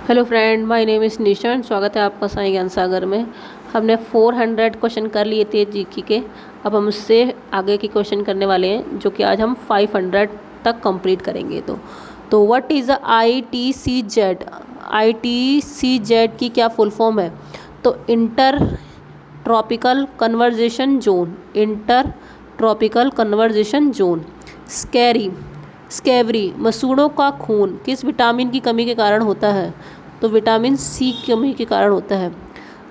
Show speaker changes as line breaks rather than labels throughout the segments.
Hello friend, my name is निशान। स्वागत है आपका साई ज्ञान सागर में। हमने 400 क्वेश्चन कर लिए थे जीके के। अब हम उससे आगे के क्वेश्चन करने वाले हैं, जो कि आज हम 500 तक कंप्लीट करेंगे। तो what is the ITCZ? ITCZ की क्या फुल फॉर्म है? तो inter tropical convergence zone. Inter tropical convergence zone. Scurvy मसूड़ों का खून किस विटामिन की कमी के कारण होता है? तो विटामिन सी की कमी के कारण होता है।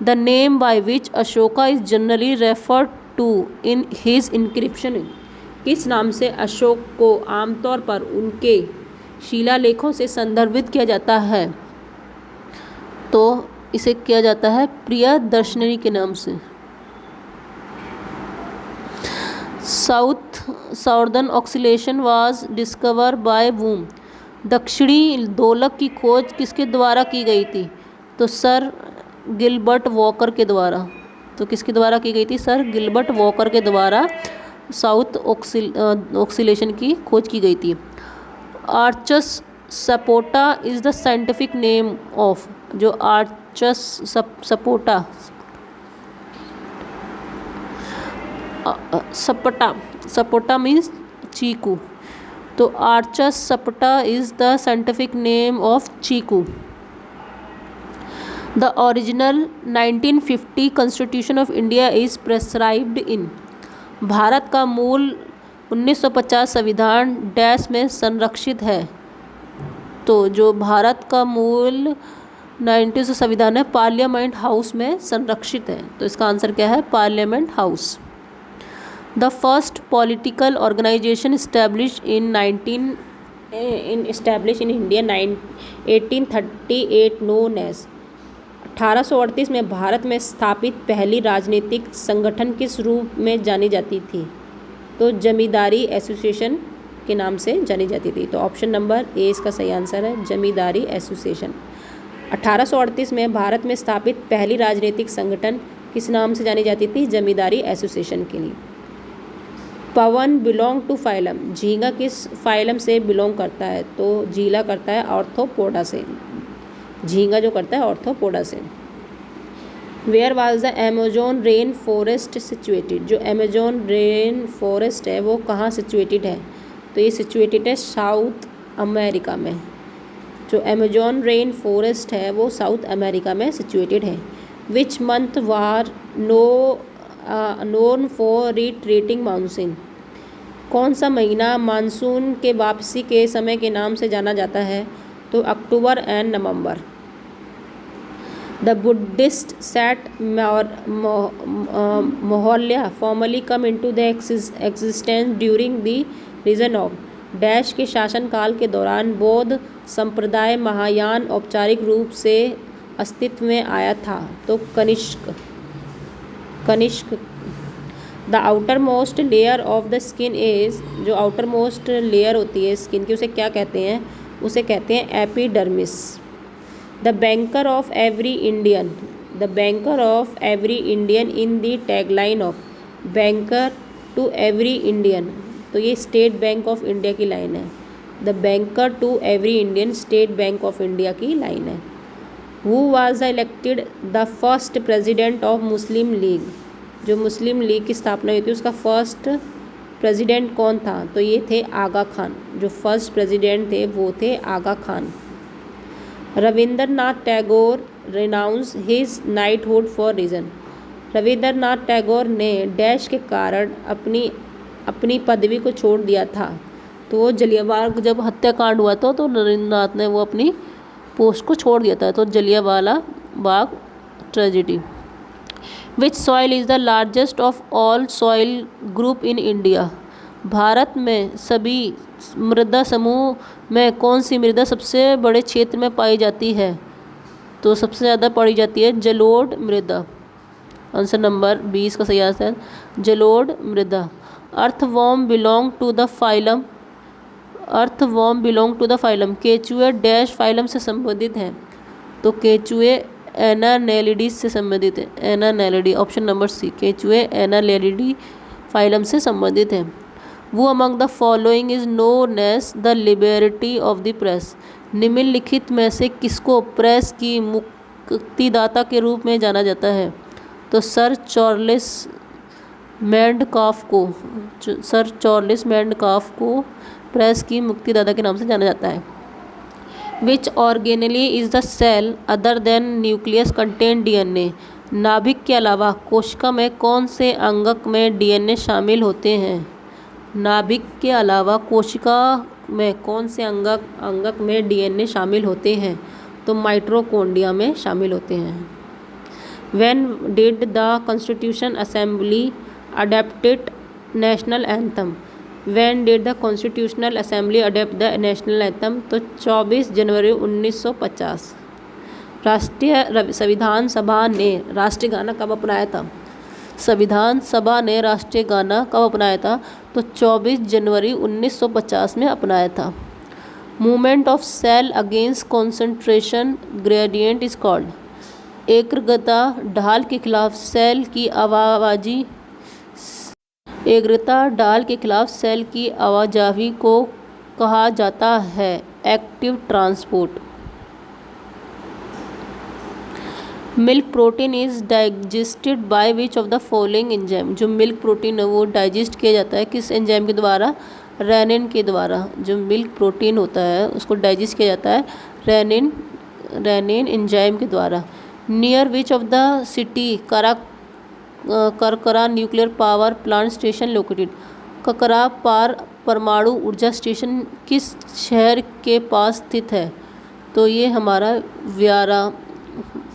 The name by which Ashoka is generally referred to in his inscription. किस नाम से अशोक को आमतौर पर उनके शिलालेखों से संदर्भित किया जाता है? तो इसे किया जाता है प्रियदर्शनी के नाम से। Southern oscillation was discover by whom. दक्षिणी दोलक की खोज किसके द्वारा की गई थी? तो सर गिलबर्ट वॉकर के द्वारा। तो किसके द्वारा की गई थी? सर गिलबर्ट वॉकर के द्वारा साउथ ऑक्सीलेशन की खोज की गई थी। Achras sapota is the scientific name of. जो Achras sapota sapota means chikoo. तो Achras sapota is the scientific name of chikoo. The original 1950 constitution of India is prescribed in. भारत का मूल 1950 संविधान डैश में संरक्षित है। तो जो भारत का मूल 1900 संविधान है, पार्लियामेंट हाउस में संरक्षित है। तो इसका आंसर क्या है? Parliament house. The first political organization established in India 1838 known as। 1838 में भारत में स्थापित पहली राजनीतिक संगठन किस रूप में जानी जाती थी? तो जमींदारी एसोसिएशन के नाम से जानी जाती थी। तो ऑप्शन नंबर ए इसका सही आंसर है, जमींदारी एसोसिएशन। 1838 में भारत में स्थापित पहली राजनीतिक संगठन किस नाम से जानी जाती थी? जमींदारी एसोसिएशन के लिए। पवन बिलोंग टू फाइलम। झींगा किस फाइलम से बिलोंग करता है? तो झीला करता है ऑर्थोपोडा से। झींगा जो करता है ऑर्थोपोडा से। Where was the Amazon rainforest situated? जो अमेजोन रेन फॉरेस्ट है वो कहाँ सिचुएटेड है? तो ये सिचुएटेड है साउथ अमेरिका में। जो अमेजोन रेन फॉरेस्ट है वो साउथ अमेरिका में सिचुएटेड है। Which month war known for retreating monsoon? कौन सा महीना मानसून के वापसी के समय के नाम से जाना जाता है? तो October and November. The Buddhist सेट मोहल्ला formally come into the existence during the region of dash के शासनकाल के दौरान बौद्ध संप्रदाय महायान औपचारिक रूप से अस्तित्व में आया था। तो Kanishka. The outermost layer of the skin is. जो आउटर मोस्ट लेयर होती है स्किन की उसे क्या कहते हैं? उसे कहते हैं epidermis. The banker of every Indian. The banker of every Indian in the tagline of banker to every Indian. तो ये स्टेट बैंक ऑफ इंडिया की लाइन है। The banker to every Indian State Bank of India की लाइन है। Who was elected the first president of Muslim League? जो Muslim league की स्थापना हुई थी उसका फर्स्ट प्रेसिडेंट कौन था? तो ये थे आगा खान। जो फर्स्ट प्रेसिडेंट थे वो थे Aga Khan. Rabindranath Tagore renounce his knighthood for reason. Rabindranath Tagore ने डैश के कारण अपनी पदवी को छोड़ दिया था। तो वो जलियांवाला जब हत्याकांड हुआ था तो रविंद्रनाथ ने वो अपनी पोस्ट को छोड़ दिया था। तो Jallianwala Bagh tragedy. Which soil is the largest of all soil group in India? Bharat में सभी मृदा समूह में कौन सी मृदा सबसे बड़े क्षेत्र में पाई जाती है? तो सबसे ज़्यादा पाई जाती है जलोढ़ मृदा। आंसर नंबर 20 का सही आंसर जलोढ़ मृदा। Earthworm belong to the phylum. Earthworm belong to the phylum. केचुए डैश फाइलम से संबंधित हैं? तो केचुए एनानेलिडी से संबंधित है। Annelida option number C. केचुए एनानेलिडी फाइलम से संबंधित है। Who among the following is known as the liberty of the press. निम्नलिखित में से किसको प्रेस की मुक्तिदाता के रूप में जाना जाता है? तो सर चार्ल्स मैंडकाफ को प्रेस की मुक्तिदाता के नाम से जाना जाता है। Which organelle is the cell other than nucleus contain DNA. नाभिक के अलावा कोशिका में कौन से अंगक में डीएनए शामिल होते हैं? नाभिक के अलावा कोशिका में कौन से अंगक में डीएनए शामिल होते हैं? तो माइटोकॉन्ड्रिया में शामिल होते हैं। When did the Constitution Assembly adopted national anthem? When did the Constitutional Assembly adopt the national anthem? तो 24 जनवरी 1950। राष्ट्रीय संविधान सभा ने राष्ट्रीय गाना कब अपनाया था? संविधान सभा ने राष्ट्रीय गाना कब अपनाया था? तो 24 जनवरी 1950 में अपनाया था। Movement of cell against concentration gradient is called. एकाग्रता ढाल के खिलाफ सेल की आवाजाही को कहा जाता है active transport. Milk protein is digested by which of the following enzyme. जो मिल्क प्रोटीन है वो डाइजेस्ट किया जाता है किस एंजाइम के द्वारा? रेनिन के द्वारा। जो मिल्क प्रोटीन होता है उसको डाइजेस्ट किया जाता है रेनिन एंजाइम के द्वारा। Near which of the city Kakrapar nuclear power plant station located. Kakra परमाणु ऊर्जा स्टेशन किस शहर के पास स्थित है? तो ये हमारा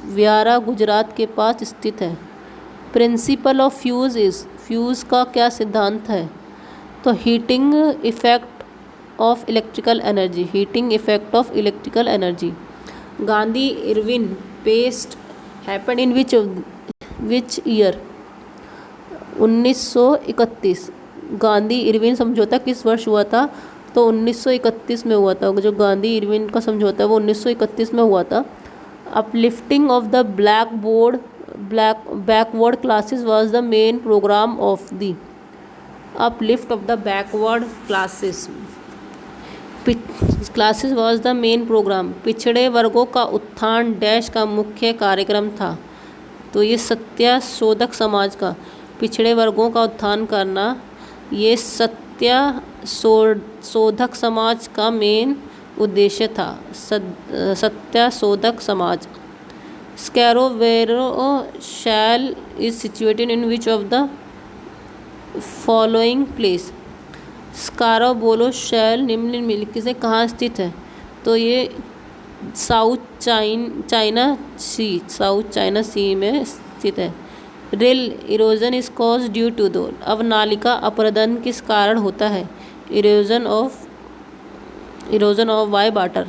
व्यारा गुजरात के पास स्थित है। प्रिंसिपल ऑफ फ्यूज़ का क्या सिद्धांत है? तो heating effect of electrical energy. Gandhi Irwin paste happened in which year? 1931। Gandhi Irwin समझौता किस वर्ष हुआ था? तो 1931 में हुआ था। जो गांधी इरविन का समझौता है वो 1931 में हुआ था। Uplifting of the backward classes was the main programme of the uplift of the backward classes was the main programme. पिछड़े वर्गों का उत्थान डैश का मुख्य कार्यक्रम था। तो ये सत्याशोधक समाज का पिछड़े वर्गों का उत्थान करना ये सत्याशोधक समाज का मेन उद्देश्य था। Satyashodhak Samaj. Scarborough shoal is situated in which of the following place. Scarborough shoal निम्नलिखित से कहाँ स्थित है? तो ये साउथ चाइना सी में स्थित है। Rill erosion is cause due to दो। अवनालिका अपरदन किस कारण होता है? Erosion of by water.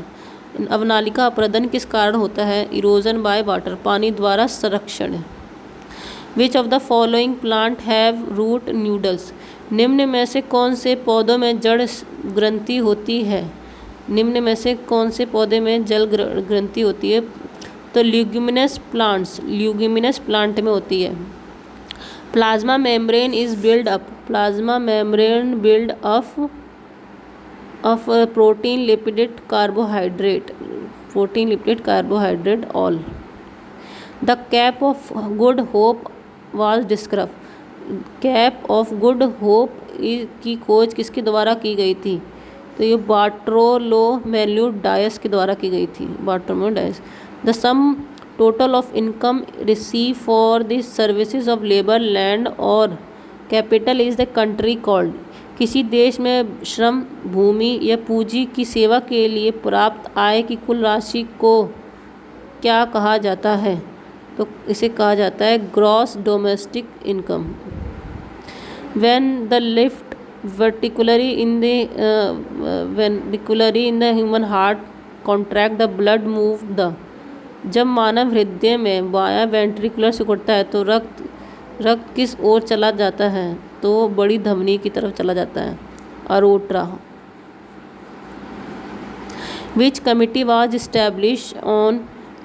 अवनालिका अपरदन किस कारण होता है? इरोजन बाय वाटर, पानी द्वारा संरक्षण। Which of the following plant have root noodles. निम्न में से कौन से पौधों में जड़ ग्रंथि होती है? निम्न में से कौन से पौधे में जल ग्रंथि होती है? तो ल्यूगिमिनस प्लांट में होती है। Plasma membrane is build up. Plasma membrane build up of protein lipid carbohydrate all. The Cape of Good Hope was described. Cap of good hope की खोज किसके द्वारा की गई थी? तो ये बार्टोलोमेव डायस के द्वारा की गई थी। The sum total of income receive for the services of labour land और capital is the country called. किसी देश में श्रम, भूमि या पूंजी की सेवा के लिए प्राप्त आय की कुल राशि को क्या कहा जाता है? तो इसे कहा जाता है gross domestic income. When the left ventricle in the human heart contract the blood move the. जब मानव हृदय में बायां वेंट्रिकुलर सिकुड़ता है तो रक्त किस ओर चला जाता है? तो बड़ी धमनी की तरफ चला जाता है, aorta. Which committee was establish on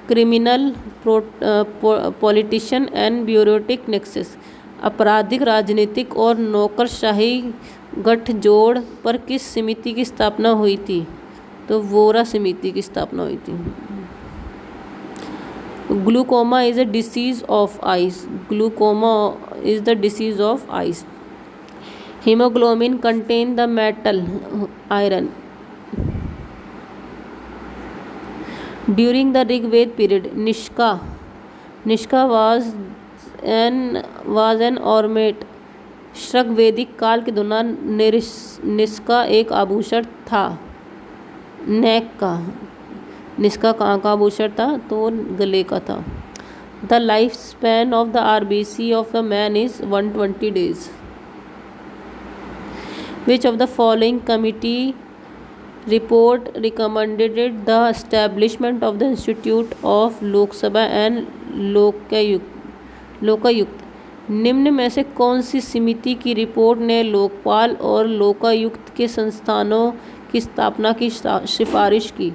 criminal politician and bureaucratic nexus. आपराधिक, राजनीतिक और नौकरशाही गठजोड़ पर किस समिति की स्थापना हुई थी? तो वोरा समिति की स्थापना हुई थी। Glaucoma is a disease of eyes. Glaucoma is the disease of eyes. Haemoglobin contain the metal iron. During the Rigveda period nishka was an ornament। श्रग वैदिक काल के दौरान निष्का एक आभूषण था। नेक का निष्का कहाँ का आभूषण था? तो गले का था। The life span of the RBC of the man is 120 days। Which of the following committee report recommended the establishment of the Institute of Lok Sabha and Lokayukta. निम्न में से कौन सी समिति की रिपोर्ट ने लोकपाल और लोकायुक्त के संस्थानों की स्थापना की सिफारिश की?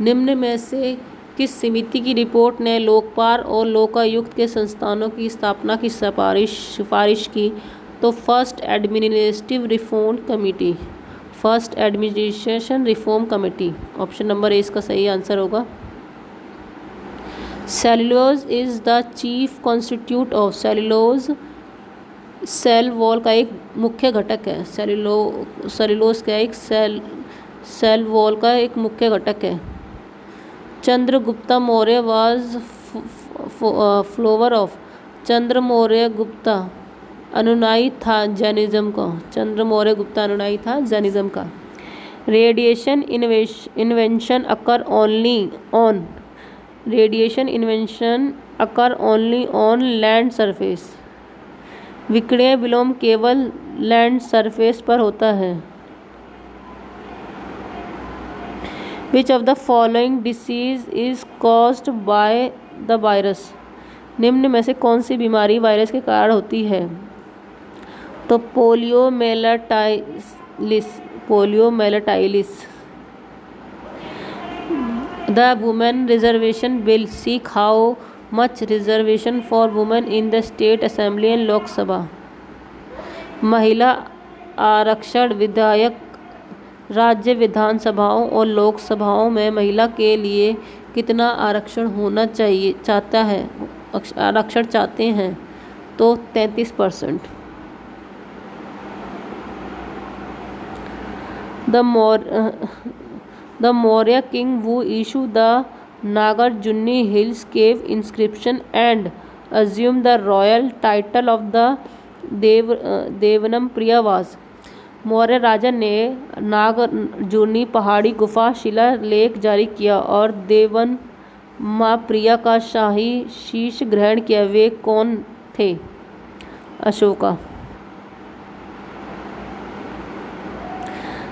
निम्न में से किस समिति की रिपोर्ट ने लोकपाल और लोकायुक्त के संस्थानों की स्थापना की सिफारिश की? तो first administrative reform committee. First administration reform committee. Option number A इसका सही आंसर होगा। Cellulose is the chief constituent of. Cellulose cell wall का एक मुख्य घटक है। सेलुलोज का एक सेल वॉल का एक मुख्य घटक है। Chandragupta Maurya was follower of. Chandra Maurya Gupta अनुयायी था जैनिज्म का। चंद्र मौर्य गुप्ता अनुयायी था जैनिज्म का। Radiation invention occur only on. Radiation invention occur only on land surface. विकिरण विलोम केवल लैंड सरफेस पर होता है। विच of the following disease is caused by the virus. निम्न में से कौन सी बीमारी वायरस के कारण होती है? तो poliomyelitis. The women reservation bill seek how much reservation for women in the state assembly and Lok Sabha. महिला आरक्षण विधेयक राज्य विधानसभाओं और लोकसभाओं में महिला के लिए कितना आरक्षण होना चाहिए आरक्षण चाहते हैं? तो 33%। The Maurya king who issued the Nagarjuni Hills cave inscription and assumed the royal title of the Devanam-Priya was। Maurya राजा ने नागार्जुनी पहाड़ी गुफा शिलालेख जारी किया और देवनम-प्रिया का शाही शीश ग्रहण किया। वे कौन थे? Ashoka.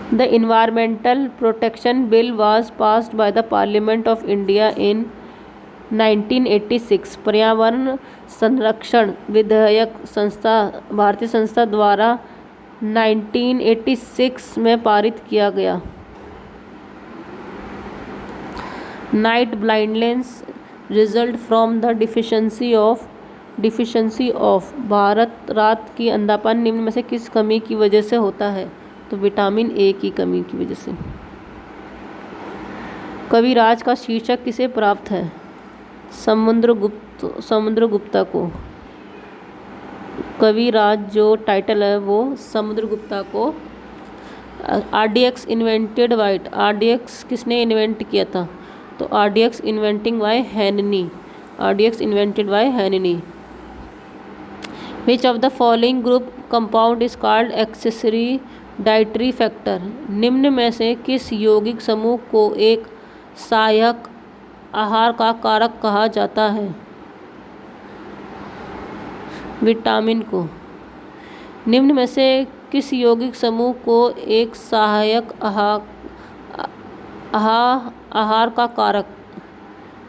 The Environmental Protection Bill was passed by the Parliament of India in 1986। पर्यावरण संरक्षण विधेयक भारतीय संसद द्वारा 1986 में पारित किया गया। Night blindness result from the deficiency of. Bharat रात की अंधापन निम्न में से किस कमी की वजह से होता है? तो विटामिन ए की कमी की वजह से। कविराज का शीर्षक किसे प्राप्त है? समुद्रगुप्ता को। कविराज जो टाइटल है वो समुद्रगुप्ता को। RDX invented white. RDX किसने इन्वेंट किया था? तो RDX inventing by Henning. RDX invented by Henning. Which of the following group compound is called accessory dietary factor. निम्न में से किस यौगिक समूह को एक सहायक आहार का कारक कहा जाता है? विटामिन को। निम्न में से किस यौगिक समूह को एक सहायक आहार का कारक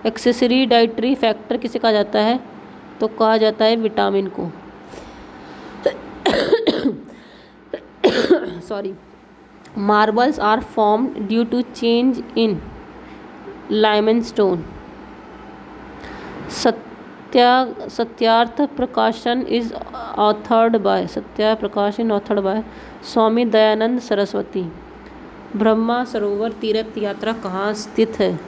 एक्सेसरी डाइटरी फैक्टर किसे कहा जाता है? तो कहा जाता है विटामिन को। Sorry. Marbles are formed due to change in limestone. Satyarth Prakashan is authored by Swami Dayanand Saraswati. Brahma Sarovar तीर्थ यात्रा कहाँ स्थित है?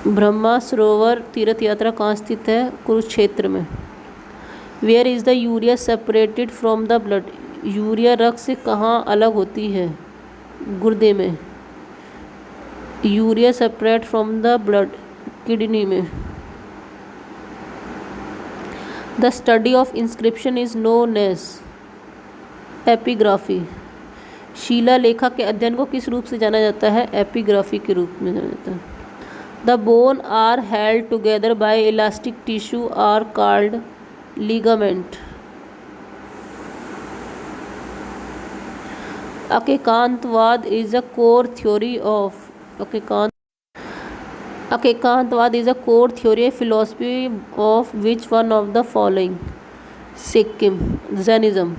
ब्रह्मा सरोवर तीर्थ यात्रा कहाँ स्थित है? कुरुक्षेत्र में। Where is the urea separated from the blood? Urea रक्त से कहाँ अलग होती है? गुर्दे में। Urea separate from the blood? Kidney में। The study of inscription is known as? Epigraphy. शिला लेखा के अध्ययन को किस रूप से जाना जाता है? एपिग्राफी के रूप में जाना जाता है। The bone are held together by elastic tissue are called ligament. Anekantavada is a core theory of Akekantvada is a core theory philosophy of which one of the following? Sikkim. Jainism.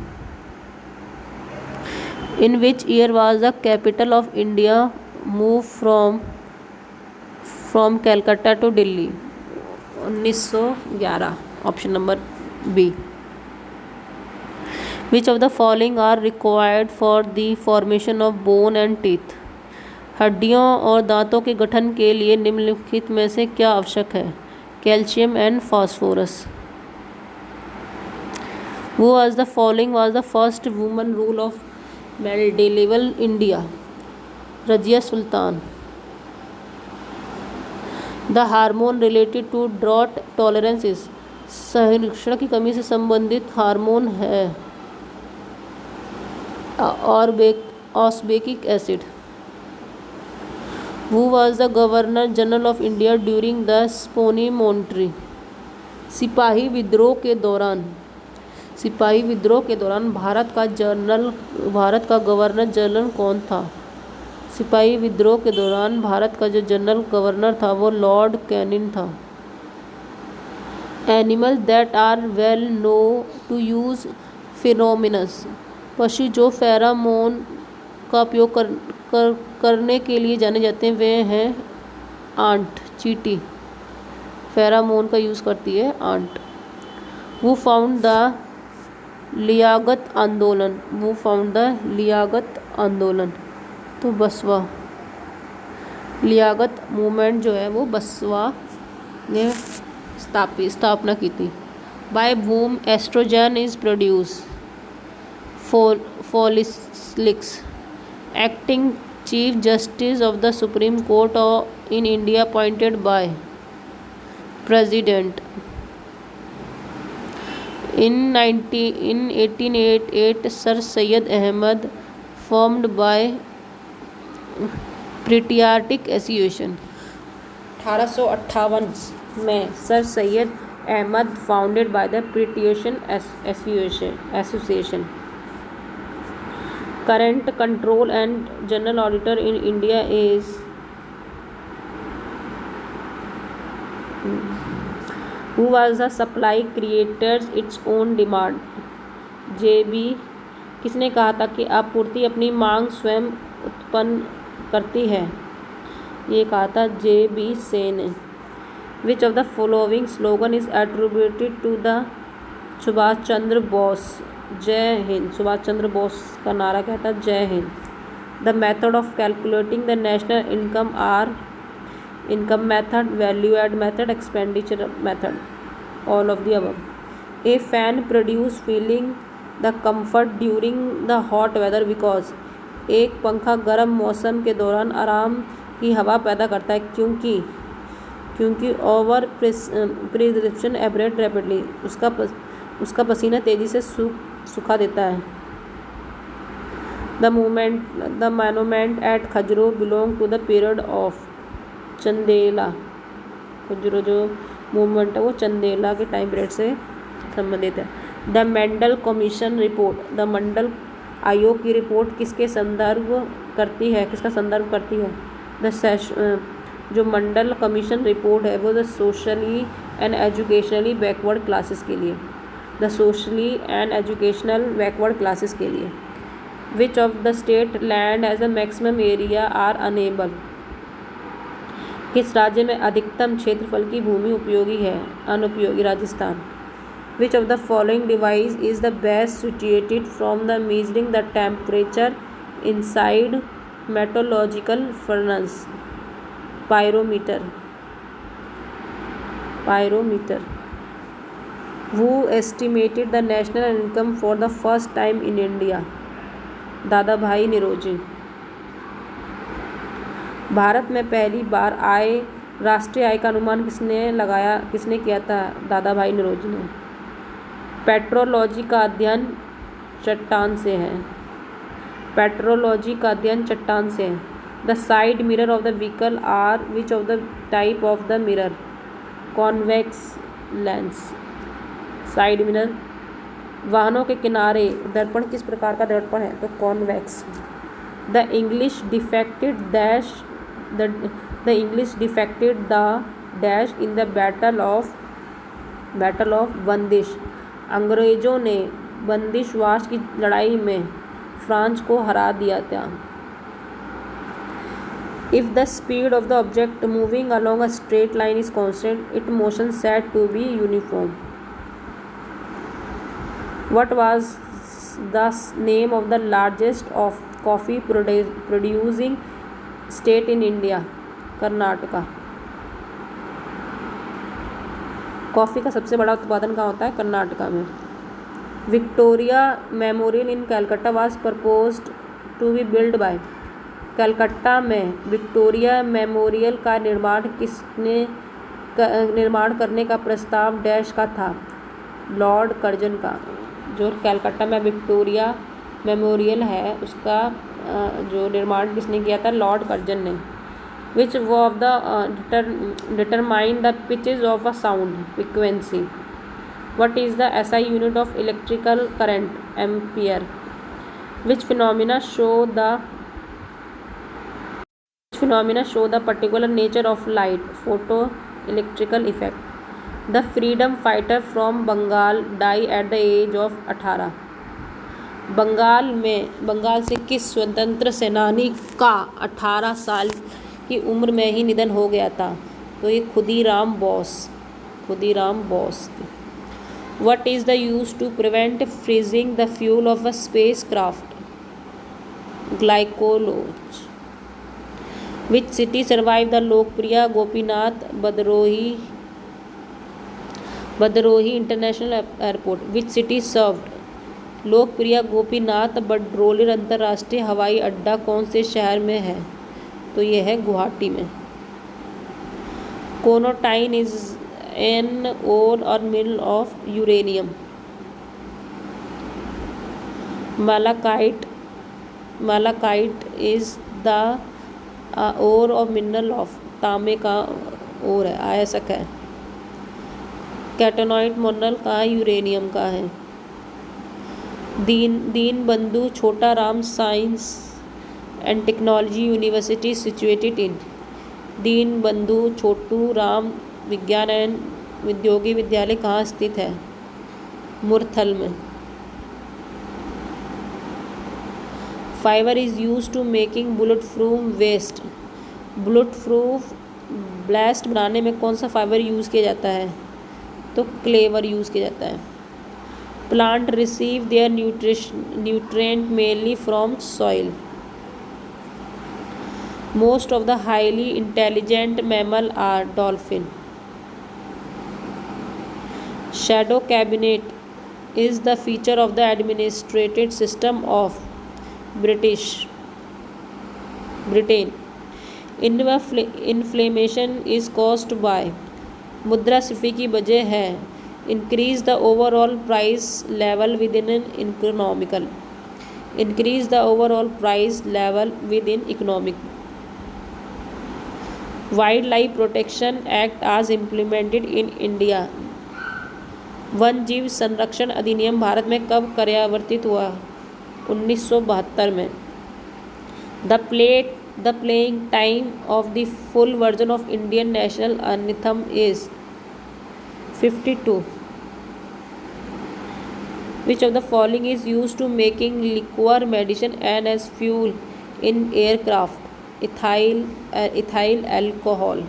In which year was the capital of India moved from Calcutta to Delhi? 1911. Option number B. Which of the following are required for the formation of bone and teeth? हड्डियों और दांतों के गठन के लिए निम्नलिखित में से क्या आवश्यक है? Calcium and phosphorus. Who was the following was the first woman rule of medieval India? Razia Sultan. The hormone related to drought tolerance is? सहिष्णुता की कमी से संबंधित हार्मोन है ऑस्बेकिक acid. Who was the Governor General of India during the Sponi Monterey? सिपाही विद्रोह के दौरान भारत का गवर्नर जनरल कौन था? सिपाही विद्रोह के दौरान भारत का जो जनरल गवर्नर था वो लॉर्ड कैनिंग था। Animal that are well know to use pheromones? पशु जो फेरामोन का उपयोग करने के लिए जाने जाते हैं वे हैं आंट, चींटी। फेरामोन का यूज़ करती है आंट। वो फाउंड द लियाकत आंदोलन? तो बसवा। लियाकत मूवमेंट जो है वो बसवा ने स्थापना की थी। By whom estrogen is produce? Follicles. Acting chief justice of the supreme court in India appointed by? President. In 1888 Sir Syed Ahmad formed by Patriotic Association। 1858 में sir Syed Ahmad founded by the patriotic association. Current control and general auditor in India is? Who was the supply creators its own demand? JB। किसने कहा था कि आपूर्ति अपनी मांग स्वयं उत्पन्न करती है? ये कहा था JB Sen. Which of the following slogan is attributed to the Subhash Chandra Bose? जय हिंद। सुभाष चंद्र बोस का नारा क्या था? जय Hind. The method of calculating the national income are? Income method, value add method, expenditure method, all of the above. A fan produce feeling the comfort during the hot weather because? एक पंखा गर्म मौसम के दौरान आराम की हवा पैदा करता है क्योंकि ओवर प्रिस्क्रिप्शन एब्रेट रैपिडली, उसका पसीना तेज़ी से सुखा देता है। The monument at Khajuraho belong to the period of? Chandela. Khajuraho जो मूवमेंट है वो चंदेला के टाइम पीरियड से संबंधित है। The Mandal commission report? The Mandal आयोग की रिपोर्ट किसका संदर्भ करती है? जो मंडल कमीशन रिपोर्ट है वो the socially and educationally backward classes के लिए। Which of the state land as the maximum area are unable? किस राज्य में अधिकतम क्षेत्रफल की भूमि उपयोगी है? अनुपयोगी Rajasthan. Which of the following device is the best situated from the measuring the temperature inside metrological furnace? Pyrometer. Pyrometer. Who estimated the national income for the first time in India? दादा भाई निरोजी। भारत में पहली बार राष्ट्रीय आय का अनुमान किसने किया था? दादा भाई निरोजी ने। पेट्रोलॉजी का अध्ययन चट्टान से है। पेट्रोलॉजी का अध्ययन चट्टान से है। The side mirror of the vehicle are which of the type of the mirror? Convex lens. Side mirror. वाहनों के किनारे दर्पण किस प्रकार का दर्पण है? तो convex. The English defected the dash in the battle of बंदिश। अंग्रेजों ने बंदिशवास की लड़ाई में फ्रांस को हरा दिया था। If the speed of the object moving along a straight line is constant, its motion said to be uniform. What was the name of the largest of coffee producing state in India? Karnataka. Coffee का सबसे बड़ा उत्पादन कहाँ होता है? कर्नाटका में। Victoria Memorial in Calcutta was proposed to be build by. Calcutta में Victoria memorial का निर्माण करने का प्रस्ताव डैश का था? लॉर्ड कर्जन का। जो कलकत्ता में विक्टोरिया मेमोरियल है उसका जो निर्माण किसने किया था? लॉर्ड कर्जन ने। Which of the determine the pitches of a sound? Frequency. What is the SI unit of electrical current? Ampere. Which phenomena show the particular nature of light? Photo electrical effect. The freedom fighter from Bengal die at the age of 18। Bengal से किस स्वतंत्र सेनानी का 18 साल की उम्र में ही निधन हो गया था? तो ये Khudiram Bose. What is the use to prevent freezing the fuel of a spacecraft? Glycolos. Which city survived the लोकप्रिय Gopinath Bordoloi international airport? Which city served लोकप्रिय गोपीनाथ बडरोली अंतर्राष्ट्रीय हवाई अड्डा कौन से शहर में है? तो यह है गुवाहाटी में। कोनोटाइन इज एन ओर और mineral of uranium. Malachite is the ore और मिनरल ऑफ। तांबे का ओर है, आयसक है। कैटानॉइड मिनरल का यूरेनियम का है। दीन बंधु छोटा Ram science and technology university situated in? दीन बंधु छोटू राम विज्ञान एवं उद्योगी विद्यालय कहाँ स्थित है? मुरथल में। Fibre is use to making bulletproof vest. Bulletproof blast बनाने में कौन सा फाइबर यूज़ किया जाता है? तो क्लेवर यूज़ किया जाता है। Plant receive their nutrient mainly from soil. Most of the highly intelligent mammal are dolphin. Shadow cabinet is the feature of the administrative system of Britain. Inflammation is caused by. मुद्रास्फीति की वजह है increase the overall price level within economical. Increase the overall price level within economic. Wildlife protection act आज implemented in India. वन जीव संरक्षण अधिनियम भारत में कब कार्यान्वित हुआ? 1972 में। The playing time of the full version of Indian national anthem is 52। Which of the following is used to making liquor, medicine and as fuel in aircraft? Ethyl alcohol.